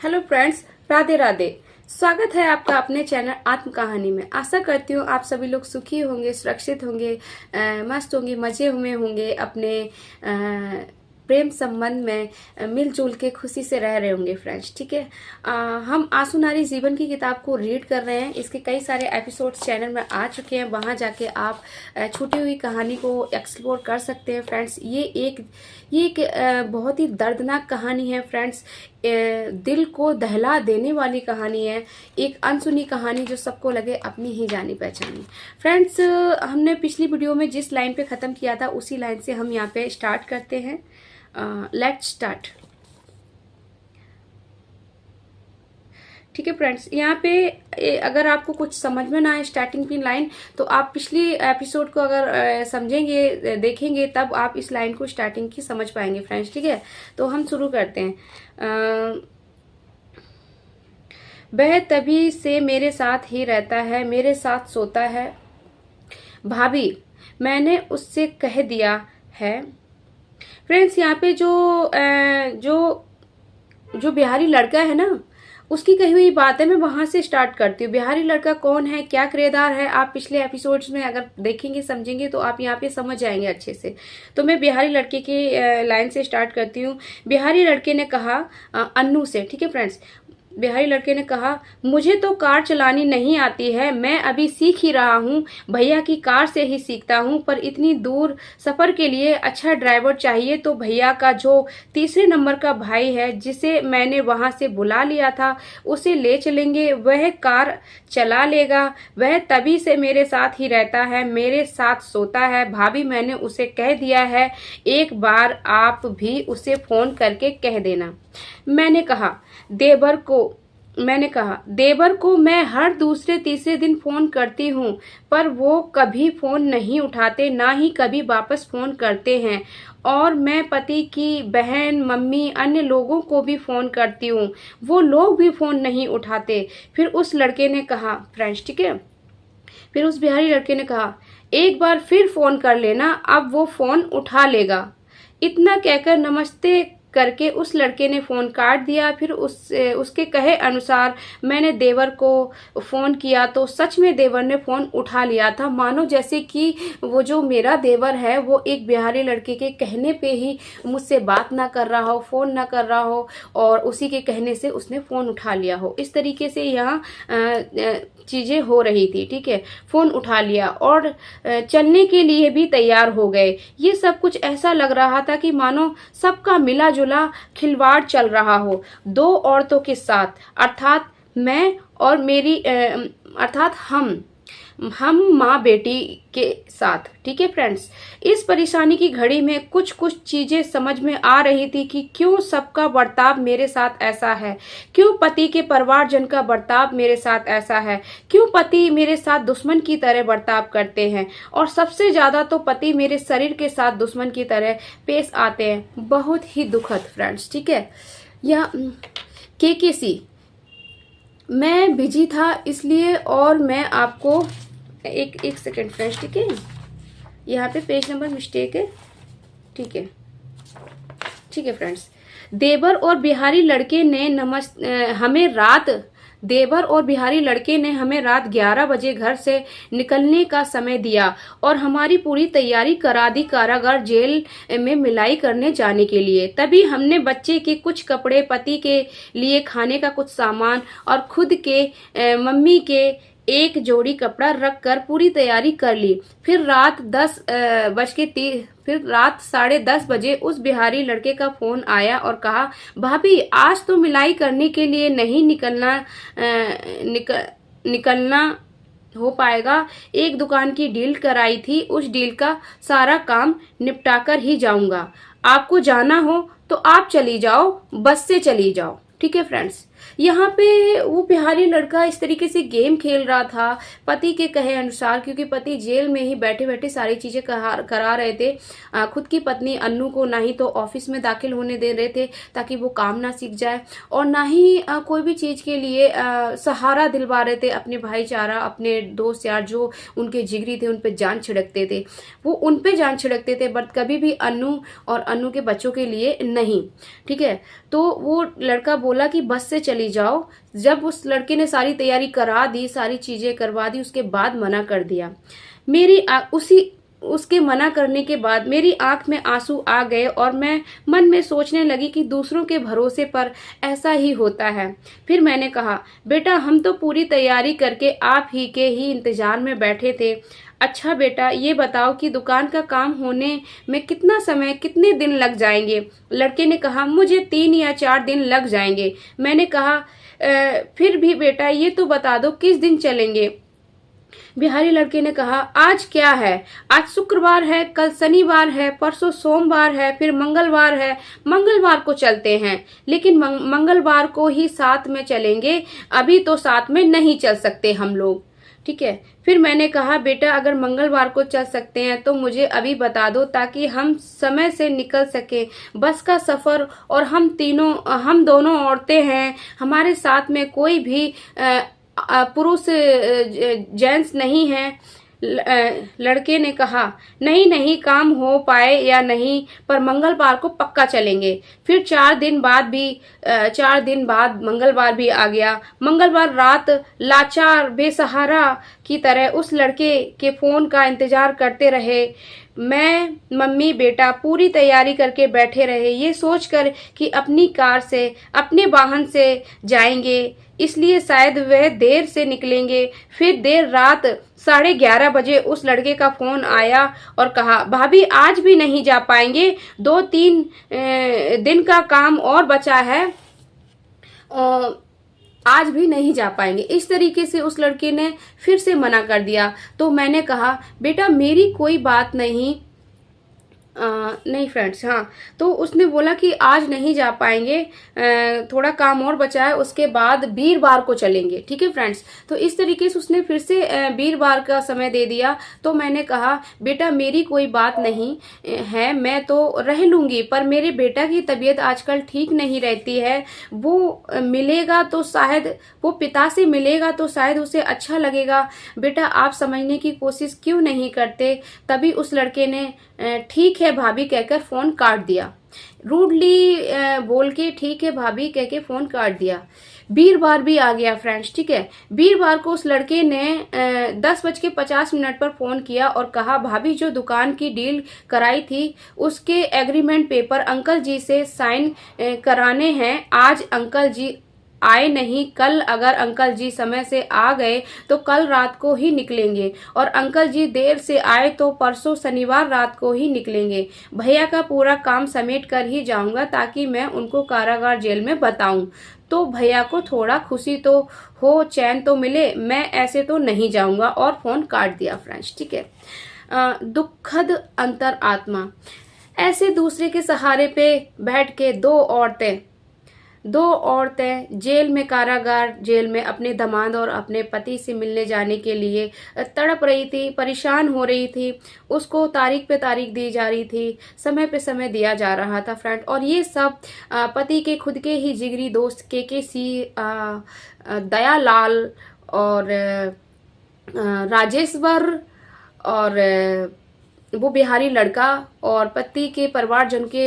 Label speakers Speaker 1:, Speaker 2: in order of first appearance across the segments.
Speaker 1: Hello friends, Radhe Radhe. स्वागत है आपका अपने चैनल आत्म कहानी में। आशा करती हूँ आप सभी लोग सुखी होंगे, सुरक्षित होंगे, मस्त होंगे, मजे में होंगे, अपने प्रेम संबंध में मिलजुल के खुशी से रह रहे होंगे फ्रेंड्स। ठीक है, हम आंसू नारी जीवन की किताब को रीड कर रहे हैं। इसके कई सारे एपिसोड्स चैनल में आ चुके हैं, वहां जाके आप छूटी हुई कहानी को एक्सप्लोर कर सकते हैं फ्रेंड्स। ये एक बहुत ही दर्दनाक कहानी है फ्रेंड्स। दिल को दहला देने वाली कहानी है, एक अनसुनी कहानी जो सबको लगे अपनी ही जानी पहचानी। फ्रेंड्स, हमने पिछली वीडियो में जिस लाइन पे ख़त्म किया था उसी लाइन से हम यहाँ पे स्टार्ट करते हैं। Let's start. ठीक है फ्रेंड्स, यहाँ पे अगर आपको कुछ समझ में ना आए स्टार्टिंग की लाइन, तो आप पिछली एपिसोड को अगर समझेंगे, देखेंगे, तब आप इस लाइन को स्टार्टिंग की समझ पाएंगे फ्रेंड्स। ठीक है, तो हम शुरू करते हैं। वह तभी से मेरे साथ ही रहता है, मेरे साथ सोता है। भाभी, मैंने उससे कह दिया है। फ्रेंड्स, यहाँ पे जो बिहारी लड़का है ना, उसकी कही हुई बातें मैं वहां से स्टार्ट करती हूँ। बिहारी लड़का कौन है, क्या किरदार है, आप पिछले एपिसोड्स में अगर देखेंगे, समझेंगे, तो आप यहाँ पे समझ जाएंगे अच्छे से। तो मैं बिहारी लड़के की लाइन से स्टार्ट करती हूँ। बिहारी लड़के ने कहा अन्नू से। ठीक है फ्रेंड्स, बिहारी लड़के ने कहा, मुझे तो कार चलानी नहीं आती है, मैं अभी सीख ही रहा हूँ, भैया की कार से ही सीखता हूँ, पर इतनी दूर सफर के लिए अच्छा ड्राइवर चाहिए, तो भैया का जो तीसरे नंबर का भाई है, जिसे मैंने वहां से बुला लिया था, उसे ले चलेंगे, वह कार चला लेगा। वह तभी से मेरे साथ ही रहता है, मेरे साथ सोता है। भाभी, मैंने उसे कह दिया है, एक बार आप भी उसे फोन करके कह देना। मैंने कहा देवर को मैं हर दूसरे तीसरे दिन फोन करती हूँ, पर वो कभी फोन नहीं उठाते, ना ही कभी वापस फोन करते हैं। और मैं पति की बहन, मम्मी, अन्य लोगों को भी फोन करती हूँ, वो लोग भी फोन नहीं उठाते। फिर उस लड़के ने कहा फ्रेंड्स, ठीक है, फिर उस बिहारी लड़के ने कहा, एक बार फिर फोन कर लेना, अब वो फोन उठा लेगा। इतना कहकर नमस्ते करके उस लड़के ने फोन काट दिया। फिर उसके कहे अनुसार मैंने देवर को फोन किया, तो सच में देवर ने फोन उठा लिया था, मानो जैसे कि वो जो मेरा देवर है वो एक बिहारी लड़के के कहने पे ही मुझसे बात ना कर रहा हो, फोन ना कर रहा हो, और उसी के कहने से उसने फोन उठा लिया हो। इस तरीके से यहाँ चीजें हो रही थी। ठीक है, फोन उठा लिया और चलने के लिए भी तैयार हो गए। ये सब कुछ ऐसा लग रहा था कि मानो सबका मिला जुला खिलवाड़ चल रहा हो, दो औरतों के साथ, अर्थात मैं और मेरी अर्थात हम माँ बेटी के साथ। ठीक है फ्रेंड्स, इस परेशानी की घड़ी में कुछ कुछ चीजें समझ में आ रही थी कि क्यों सबका बर्ताव मेरे साथ ऐसा है, क्यों पति के परिवारजन का बर्ताव मेरे साथ ऐसा है, क्यों पति मेरे साथ दुश्मन की तरह बर्ताव करते हैं, और सबसे ज्यादा तो पति मेरे शरीर के साथ दुश्मन की तरह पेश आते हैं। बहुत ही दुखद फ्रेंड्स। ठीक है, यह केकेसी मैं बिजी था इसलिए, और मैं आपको एक सेकेंड फ्रेंड्स। ठीक है, यहाँ पे पेज नंबर मिस्टेक है। ठीक है, ठीक है फ्रेंड्स, देवर और बिहारी लड़के ने हमें रात 11 बजे घर से निकलने का समय दिया, और हमारी पूरी तैयारी करा दी कारागार जेल में मिलाई करने जाने के लिए। तभी हमने बच्चे के कुछ कपड़े, पति के लिए खाने का कुछ सामान, और खुद के मम्मी के एक जोड़ी कपड़ा रख कर पूरी तैयारी कर ली। फिर रात 10:30 बजे उस बिहारी लड़के का फोन आया और कहा, भाभी आज तो मिलाई करने के लिए नहीं निकलना हो पाएगा, एक दुकान की डील कराई थी, उस डील का सारा काम निपटा कर ही जाऊंगा, आपको जाना हो तो आप चली जाओ, बस से चली जाओ। ठीक है फ्रेंड्स, यहाँ पे वो बिहारी लड़का इस तरीके से गेम खेल रहा था पति के कहे अनुसार, क्योंकि पति जेल में ही बैठे बैठे सारी चीजें करा रहे थे। खुद की पत्नी अन्नू को ना ही तो ऑफिस में दाखिल होने दे रहे थे ताकि वो काम ना सीख जाए, और ना ही कोई भी चीज के लिए सहारा दिलवा रहे थे। अपने भाईचारा, अपने दोस्त यार जो उनके जिगरी थे, उन पे जान छिड़कते थे, वो उन पे जान छिड़कते थे, बट कभी भी अन्नू और अन्नू के बच्चों के लिए नहीं। ठीक है, तो वो लड़का बोला कि बस से चली जाओ। जब उस लड़के ने सारी तैयारी करा दी, सारी चीजें करवा दी, उसके बाद मना कर दिया। उसके मना करने के बाद मेरी आंख में आंसू आ गए और मैं मन में सोचने लगी कि दूसरों के भरोसे पर ऐसा ही होता है। फिर मैंने कहा, बेटा हम तो पूरी तैयारी करके आप ही के ही इंतजार में बैठे थे। अच्छा बेटा ये बताओ कि दुकान का काम होने में कितना समय, कितने दिन लग जाएंगे? लड़के ने कहा, मुझे 3 या 4 दिन लग जाएंगे। मैंने कहा, फिर भी बेटा ये तो बता दो किस दिन चलेंगे? बिहारी लड़के ने कहा, आज क्या है? आज शुक्रवार है, कल शनिवार है, परसों सोमवार है, फिर मंगलवार है। मंगलवार को चलते हैं, लेकिन मंगलवार को ही साथ में चलेंगे, अभी तो साथ में नहीं चल सकते हम लोग। ठीक है। फिर मैंने कहा, बेटा अगर मंगलवार को चल सकते हैं तो मुझे अभी बता दो ताकि हम समय से निकल सके। बस का सफर और हम दोनों औरतें हैं, हमारे साथ में कोई भी पुरुष जेंट्स नहीं है। लड़के ने कहा, नहीं नहीं, काम हो पाए या नहीं, पर मंगलवार को पक्का चलेंगे। फिर 4 दिन बाद मंगलवार भी आ गया। मंगलवार रात लाचार बेसहारा की तरह उस लड़के के फोन का इंतजार करते रहे। मैं, मम्मी, बेटा पूरी तैयारी करके बैठे रहे, ये सोचकर कि अपनी कार से, अपने वाहन से जाएंगे, इसलिए शायद वह देर से निकलेंगे। फिर देर रात 11:30 बजे उस लड़के का फोन आया और कहा, भाभी आज भी नहीं जा पाएंगे, 2-3 दिन का काम और बचा है, आज भी नहीं जा पाएंगे। इस तरीके से उस लड़के ने फिर से मना कर दिया। तो मैंने कहा, बेटा मेरी कोई बात नहीं, नहीं फ्रेंड्स, हाँ। तो उसने बोला कि आज नहीं जा पाएंगे, थोड़ा काम और बचा है, उसके बाद वीरवार को चलेंगे। ठीक है फ्रेंड्स। तो इस तरीके से उसने फिर से वीरवार का समय दे दिया। तो मैंने कहा, बेटा मेरी कोई बात नहीं है, मैं तो रह लूंगी, पर मेरे बेटा की तबीयत आजकल ठीक नहीं रहती है। वो मिलेगा तो शायद, वो पिता से मिलेगा तो शायद उसे अच्छा लगेगा। बेटा आप समझने की कोशिश क्यों नहीं करते? तभी उस लड़के ने ठीक है भाभी कहकर फोन काट दिया। रूडली बोल के ठीक है भाभी कह के फोन काट दिया। वीरवार भी आ गया फ्रेंड्स। ठीक है। वीरवार को उस लड़के ने 10:50 पर फोन किया और कहा, भाभी जो दुकान की डील कराई थी उसके एग्रीमेंट पेपर अंकल जी से साइन कराने हैं। आज अंकल जी आए नहीं, कल अगर अंकल जी समय से आ गए तो कल रात को ही निकलेंगे, और अंकल जी देर से आए तो परसों शनिवार रात को ही निकलेंगे। भैया का पूरा काम समेट कर ही जाऊंगा ताकि मैं उनको कारागार जेल में बताऊं, तो भैया को थोड़ा खुशी तो हो, चैन तो मिले, मैं ऐसे तो नहीं जाऊंगा। और फोन काट दिया फ्रेंड्स। ठीक है। दुखद अंतर आत्मा। ऐसे दूसरे के सहारे पे बैठ के दो औरतें जेल में, कारागार जेल में अपने दामाद और अपने पति से मिलने जाने के लिए तड़प रही थी, परेशान हो रही थी। उसको तारीख पे तारीख दी जा रही थी, समय पे समय दिया जा रहा था फ्रेंड। और ये सब पति के खुद के ही जिगरी दोस्त के दयालाल और राजेश्वर और वो बिहारी लड़का और पति के परिवारजन के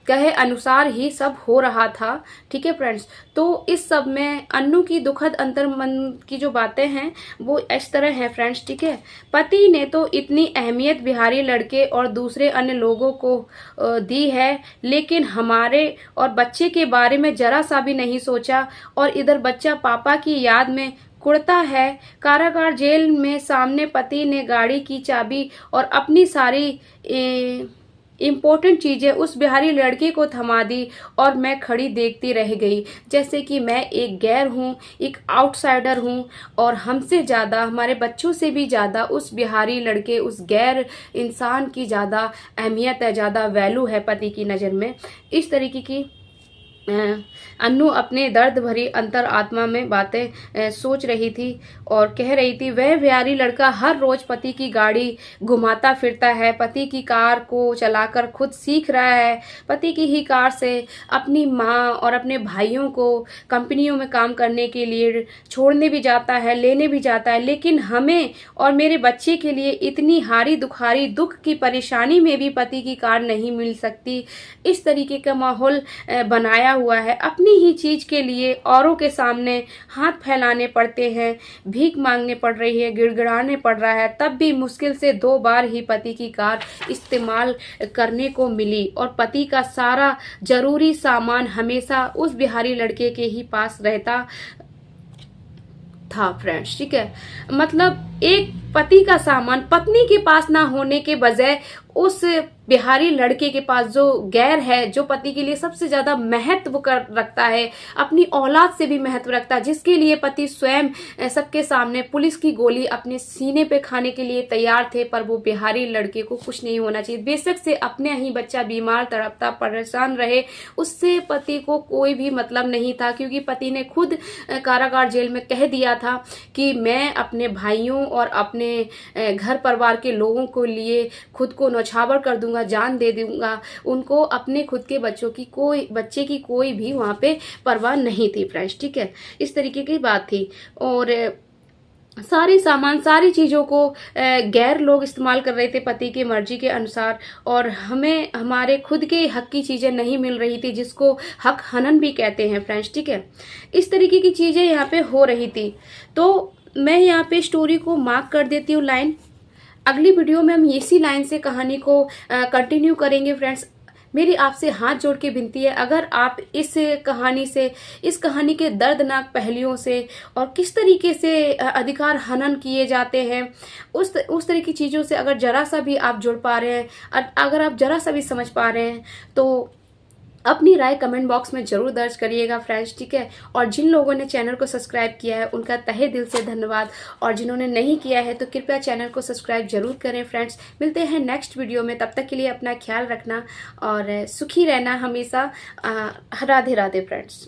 Speaker 1: कहे अनुसार ही सब हो रहा था। ठीक है फ्रेंड्स। तो इस सब में अन्नू की दुखद अंतर्मन की जो बातें हैं वो इस तरह है फ्रेंड्स। ठीक है। पति ने तो इतनी अहमियत बिहारी लड़के और दूसरे अन्य लोगों को दी है, लेकिन हमारे और बच्चे के बारे में जरा सा भी नहीं सोचा, और इधर बच्चा पापा की याद में कुड़ता है। कारागार जेल में सामने पति ने गाड़ी की चाबी और अपनी सारी इम्पोर्टेंट चीजें उस बिहारी लड़के को थमा दी, और मैं खड़ी देखती रह गई, जैसे कि मैं एक गैर हूँ, एक आउटसाइडर हूँ, और हमसे ज़्यादा, हमारे बच्चों से भी ज़्यादा उस बिहारी लड़के, उस गैर इंसान की ज़्यादा अहमियत है, ज़्यादा वैल्यू है पति की नज़र में। इस तरीके की अन्नू अपने दर्द भरी अंतर आत्मा में बातें सोच रही थी और कह रही थी, वह बिहारी लड़का हर रोज पति की गाड़ी घुमाता फिरता है, पति की कार को चलाकर खुद सीख रहा है, पति की ही कार से अपनी माँ और अपने भाइयों को कंपनियों में काम करने के लिए छोड़ने भी जाता है, लेने भी जाता है, लेकिन हमें और मेरे बच्चे के लिए इतनी हारी दुखारी दुख की परेशानी में भी पति की कार नहीं मिल सकती। इस तरीके का माहौल बनाया आया हुआ है, अपनी ही चीज के लिए औरों के सामने हाथ फैलाने पड़ते हैं, भीख मांगने पड़ रही है, गिड़गिड़ाने पड़ रहा है, तब भी मुश्किल से 2 बार ही पति की कार इस्तेमाल करने को मिली और पति का सारा जरूरी सामान हमेशा उस बिहारी लड़के के ही पास रहता था फ्रेंड्स। ठीक है, मतलब एक पति का सामान पत्नी के पास ना होने के बजाय उस बिहारी लड़के के पास जो गैर है, जो पति के लिए सबसे ज्यादा महत्व कर रखता है, अपनी औलाद से भी महत्व रखता है, जिसके लिए पति स्वयं सबके सामने पुलिस की गोली अपने सीने पे खाने के लिए तैयार थे, पर वो बिहारी लड़के को कुछ नहीं होना चाहिए। बेशक से अपने ही बच्चा बीमार तड़पता परेशान रहे, उससे पति को कोई भी मतलब नहीं था, क्योंकि पति ने खुद कारागार जेल में कह दिया था कि मैं अपने भाइयों और अपने घर परिवार के लोगों के लिए खुद को नौछावर कर दूंगा, जान दे दूंगा। उनको अपने खुद के बच्चे की कोई भी वहां पे परवाह नहीं थी फ्रेंड्स। ठीक है, इस तरीके की बात थी। और सारे सामान सारी चीज़ों को गैर लोग इस्तेमाल कर रहे थे पति की मर्जी के अनुसार, और हमें हमारे खुद के हक की चीज़ें नहीं मिल रही थी, जिसको हक हनन भी कहते हैं फ्रेंड्स। ठीक है, इस तरीके की चीज़ें यहाँ पे हो रही थी। तो मैं यहाँ पे स्टोरी को मार्क कर देती हूँ लाइन। अगली वीडियो में हम इसी लाइन से कहानी को कंटिन्यू करेंगे फ्रेंड्स। मेरी आपसे हाथ जोड़ के विनती है, अगर आप इस कहानी के दर्दनाक पहलुओं से और किस तरीके से अधिकार हनन किए जाते हैं उस तरह की चीज़ों से अगर जरा सा भी आप जुड़ पा रहे हैं, अगर आप जरा सा भी समझ पा रहे हैं, तो अपनी राय कमेंट बॉक्स में जरूर दर्ज करिएगा फ्रेंड्स। ठीक है, और जिन लोगों ने चैनल को सब्सक्राइब किया है उनका तहे दिल से धन्यवाद, और जिन्होंने नहीं किया है तो कृपया चैनल को सब्सक्राइब जरूर करें फ्रेंड्स। मिलते हैं नेक्स्ट वीडियो में, तब तक के लिए अपना ख्याल रखना और सुखी रहना हमेशा। राधे राधे फ्रेंड्स।